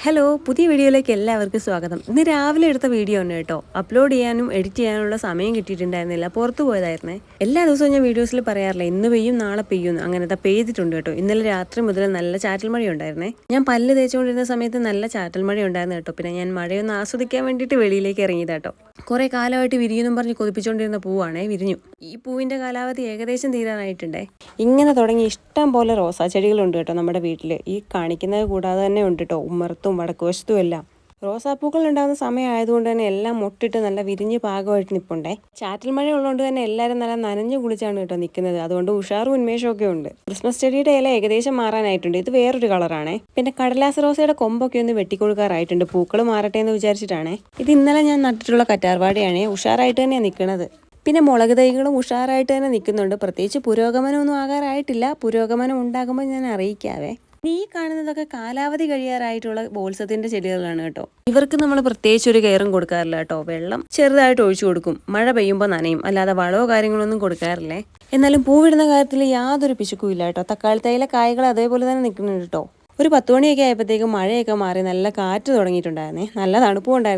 Hello പുതിയ വീഡിയോയിലേക്ക് എല്ലാവർക്കും സ്വാഗതം. ഇന്ന് രാവിലെ എടുത്ത വീഡിയോ ആണ് കേട്ടോ. അപ്ലോഡ് ചെയ്യാനും എഡിറ്റ് ചെയ്യാനുള്ള സമയം കിട്ടിയിട്ടുണ്ടായിരുന്നില്ല, പുറത്തു പോയതായിരുന്നേ. എല്ലാ ദിവസവും ഞാൻ വീഡിയോസിൽ പറയാറില്ല ഇന്ന് പെയ്യും നാളെ പെയ്യുന്നു, അങ്ങനത്തെ പെയ്തിട്ടുണ്ട് കേട്ടോ. ഇന്നലെ രാത്രി മുതൽ നല്ല ചാറ്റൽ മഴ ഉണ്ടായിരുന്നേ. ഞാൻ പല്ല് തേച്ചുകൊണ്ടിരുന്ന സമയത്ത് നല്ല ചാറ്റൽ മഴ ഉണ്ടായിരുന്നു കേട്ടോ. പിന്നെ ഞാൻ മഴയൊന്ന് ആസ്വദിക്കാൻ വേണ്ടിയിട്ട് വെളിയിലേക്ക് ഇറങ്ങിയതാട്ടോ. കുറെ കാലമായിട്ട് വിരിയുന്നും പറഞ്ഞ് കൊതിപ്പിച്ചുകൊണ്ടിരുന്ന പൂവാണേ, വിരിഞ്ഞു. ഈ പൂവിന്റെ കാലാവധി ഏകദേശം തീരാനായിട്ടുണ്ടേ. ഇങ്ങനെ തുടങ്ങി ഇഷ്ടം പോലെ റോസാ ചെടികളുണ്ട് കേട്ടോ നമ്മുടെ വീട്ടിൽ. ഈ കാണിക്കുന്നത് കൂടാതെ തന്നെ ഉണ്ട് കേട്ടോ, ഉമ്മറത്തും വടക്കുവശത്തും എല്ലാം. റോസാപ്പൂക്കൾ ഉണ്ടാകുന്ന സമയം ആയതുകൊണ്ട് തന്നെ എല്ലാം മുട്ടിട്ട് നല്ല വിരിഞ്ഞ് പാകമായിട്ട് നിൽപ്പുണ്ടേ. ചാറ്റൽ മഴ ഉള്ളതുകൊണ്ട് തന്നെ എല്ലാവരും നല്ല നനഞ്ഞു കുളിച്ചാണ് കേട്ടോ നിൽക്കുന്നത്. അതുകൊണ്ട് ഉഷാറും ഉന്മേഷവും ഒക്കെ ഉണ്ട്. ക്രിസ്മസ് ചെടിയുടെ ഇല ഏകദേശം മാറാനായിട്ടുണ്ട്. ഇത് വേറൊരു കളറാണേ. പിന്നെ കടലാസ് റോസയുടെ കൊമ്പൊക്കെ ഒന്ന് വെട്ടിക്കൊടുക്കാറായിട്ടുണ്ട്, പൂക്കൾ മാറട്ടെ എന്ന് വിചാരിച്ചിട്ടാണേ. ഇത് ഇന്നലെ ഞാൻ നട്ടിട്ടുള്ള കറ്റാർവാടിയാണേ, ഉഷാറായിട്ട് തന്നെയാണ് നിൽക്കുന്നത്. പിന്നെ മുളക് തൈകളും ഉഷാറായിട്ട് തന്നെ നിൽക്കുന്നുണ്ട്. പ്രത്യേകിച്ച് പുരോഗമനമൊന്നും ആകാറായിട്ടില്ല. പുരോഗമനം ഉണ്ടാകുമ്പോൾ ഞാൻ അറിയിക്കാവേ. ഈ കാണുന്നതൊക്കെ കാലാവധി കഴിയാറായിട്ടുള്ള ബോൾസത്തിന്റെ ചെടികളാണ് കേട്ടോ. ഇവർക്ക് നമ്മൾ പ്രത്യേകിച്ച് ഒരു കെയറും കൊടുക്കാറില്ല കേട്ടോ. വെള്ളം ചെറുതായിട്ട് ഒഴിച്ചു കൊടുക്കും, മഴ പെയ്യുമ്പോൾ നനയും, അല്ലാതെ വളമോ കാര്യങ്ങളൊന്നും കൊടുക്കാറില്ലേ. എന്നാലും പൂവിടുന്ന കാര്യത്തിൽ യാതൊരു പിശുക്കും ഇല്ല കേട്ടോ. തക്കാളി തൈയിലെ കായ്കൾ അതേപോലെ തന്നെ നിൽക്കുന്നുണ്ട് കേട്ടോ. ഒരു 10 മണിയൊക്കെ ആയപ്പോഴത്തേക്കും മഴയൊക്കെ മാറി നല്ല കാറ്റ് തുടങ്ങിയിട്ടുണ്ടായിരുന്നേ. നല്ല തണുപ്പും ഉണ്ടായിരുന്നു.